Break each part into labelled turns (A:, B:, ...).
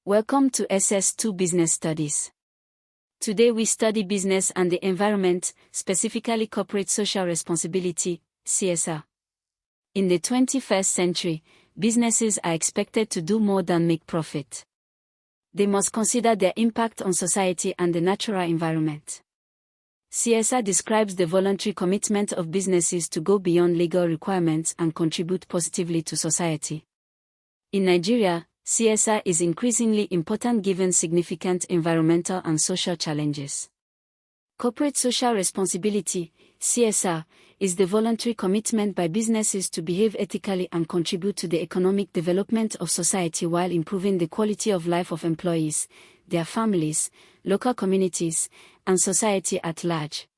A: Welcome to SS2 Business Studies. Today we study business and the environment, specifically corporate social responsibility, CSR. In the 21st century, businesses are expected to do more than make profit. They must consider their impact on society and the natural environment. CSR describes the voluntary commitment of businesses to go beyond legal requirements and contribute positively to society. In Nigeria, CSR is increasingly important given significant environmental and social challenges. Corporate social responsibility, CSR, is the voluntary commitment by businesses to behave ethically and contribute to the economic development of society while improving the quality of life of employees, their families, local communities, and society at large.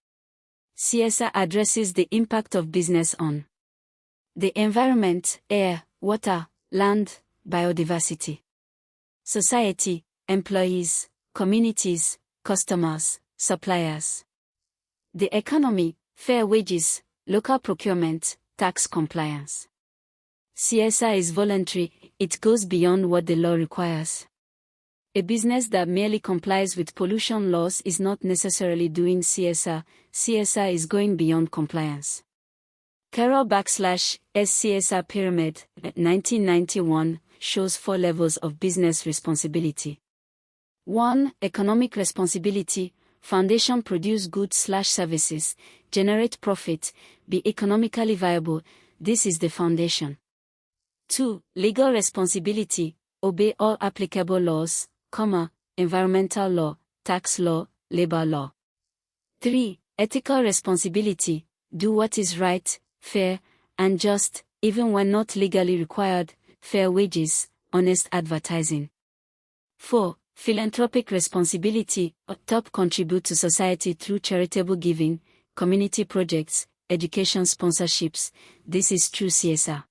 A: CSR addresses the impact of business on the environment, air, water, land, biodiversity, society, employees, communities, customers, suppliers, the economy, fair wages, local procurement, tax compliance. CSR is voluntary, it goes beyond what the law requires. A business that merely complies with pollution laws is not necessarily doing CSR. CSR is going beyond compliance. Carroll/S CSR Pyramid, 1991, shows 4 levels of business responsibility. 1. Economic responsibility. Foundation produce goods/services, generate profit, be economically viable. This is the foundation. 2. Legal responsibility. Obey all applicable laws, environmental law, tax law, labor law. 3. Ethical responsibility. Do what is right, fair, and just, even when not legally required, fair wages, honest advertising. 4. Philanthropic responsibility. Top contribute to society through charitable giving, community projects, education sponsorships. This is true CSR.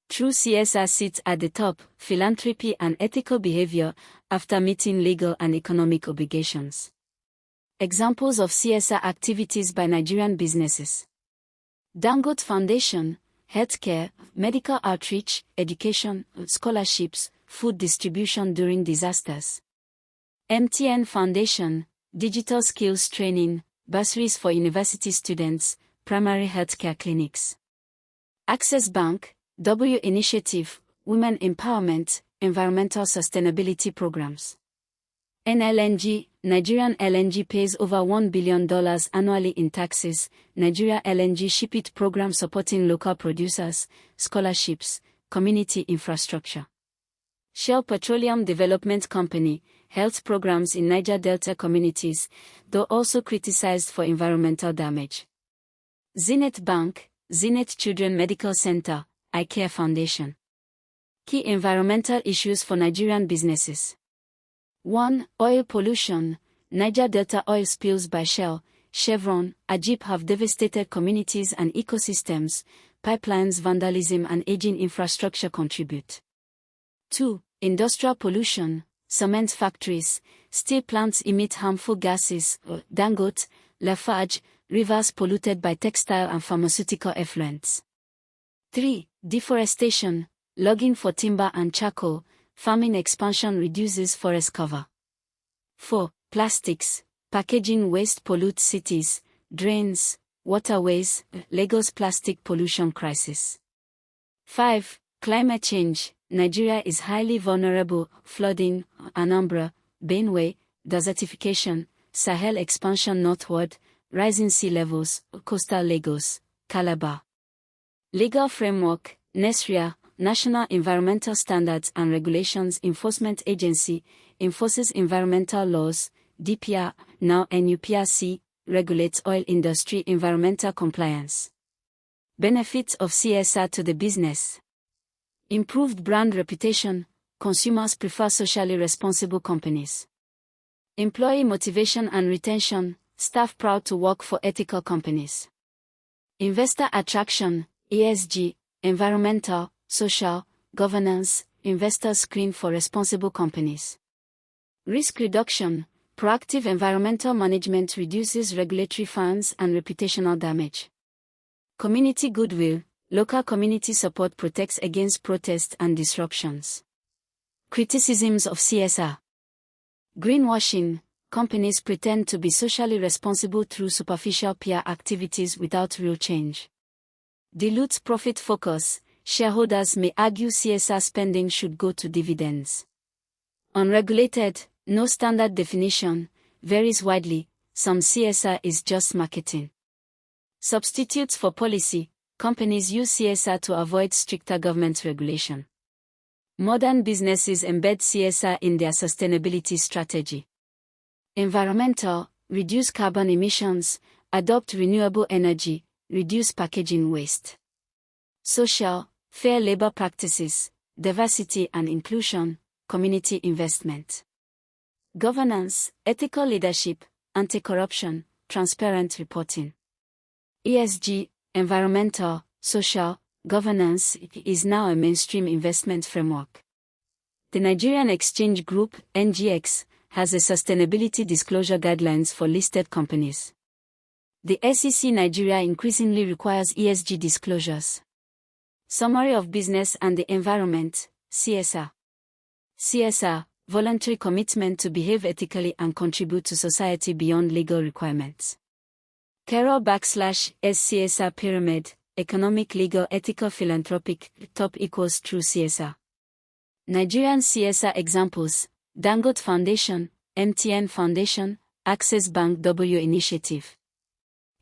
A: True CSR sits at the top, philanthropy and ethical behavior, after meeting legal and economic obligations. Examples of CSR activities by Nigerian businesses. Dangote Foundation, healthcare, medical outreach, education, scholarships, food distribution during disasters. MTN Foundation, digital skills training, bursaries for university students, primary healthcare clinics. Access Bank, W Initiative, Women Empowerment, Environmental Sustainability Programs. NLNG, Nigerian LNG pays over $1 billion annually in taxes. Nigeria LNG Ship-It program supporting local producers, scholarships, community infrastructure. Shell Petroleum Development Company, health programs in Niger Delta communities, though also criticized for environmental damage. Zenith Bank, Zenith Children Medical Center, Eye Care Foundation. Key environmental issues for Nigerian businesses. 1. Oil pollution. Niger Delta oil spills by Shell, Chevron, Ajib have devastated communities and ecosystems. Pipelines vandalism and aging infrastructure contribute. 2. Industrial pollution. Cement factories, steel plants emit harmful gases. Dangote, Lafarge, rivers polluted by textile and pharmaceutical effluents. 3. Deforestation. Logging for timber and charcoal. Farming expansion reduces forest cover. 4. Plastics. Packaging waste pollutes cities, drains, waterways. Lagos plastic pollution crisis. 5. Climate change. Nigeria is highly vulnerable. Flooding, Anambra, Benue, desertification, Sahel expansion northward, rising sea levels, coastal Lagos, Calabar. Legal framework. NESRIA, National Environmental Standards and Regulations Enforcement Agency, enforces environmental laws. DPR, now NUPRC, regulates oil industry environmental compliance. Benefits of CSR to the business. Improved brand reputation. Consumers prefer socially responsible companies. Employee motivation and retention. Staff proud to work for ethical companies. Investor attraction. ESG, environmental, social, governance. Investors screen for responsible companies. Risk reduction. Proactive environmental management reduces regulatory fines and reputational damage. Community goodwill. Local community support protects against protest and disruptions. Criticisms of CSR. Greenwashing. Companies pretend to be socially responsible through superficial PR activities without real change. Dilute profit focus. Shareholders may argue CSR spending should go to dividends. Unregulated. No standard definition. Varies widely. Some CSR is just marketing. Substitutes for policy. Companies use CSR to avoid stricter government regulation. Modern businesses embed CSR in their sustainability strategy. Environmental. Reduce carbon emissions, adopt renewable energy, reduce packaging waste. Social. Fair labor practices, diversity and inclusion, community investment. Governance. Ethical leadership, anti-corruption, transparent reporting. ESG. Environmental, social, governance is now a mainstream investment framework. The Nigerian Exchange Group, NGX, has a sustainability disclosure guidelines for listed companies. The SEC Nigeria increasingly requires ESG disclosures. Summary of business and the environment, CSR. CSR, voluntary commitment to behave ethically and contribute to society beyond legal requirements. Carol/SCSR pyramid, economic, legal, ethical, philanthropic, top equals true CSR. Nigerian CSR examples: Dangote Foundation, MTN Foundation, Access Bank W Initiative.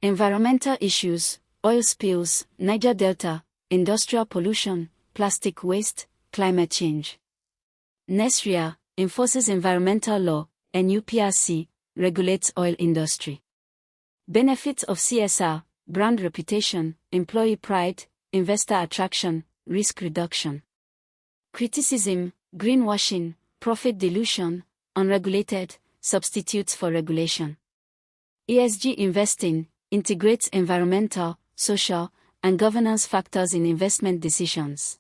A: Environmental issues: oil spills, Niger Delta, industrial pollution, plastic waste, climate change. NESRIA enforces environmental law, NUPRC regulates oil industry. Benefits of CSR: brand reputation, employee pride, investor attraction, risk reduction. Criticism: greenwashing, profit dilution, unregulated, substitutes for regulation. ESG investing integrates environmental, social, and governance factors in investment decisions.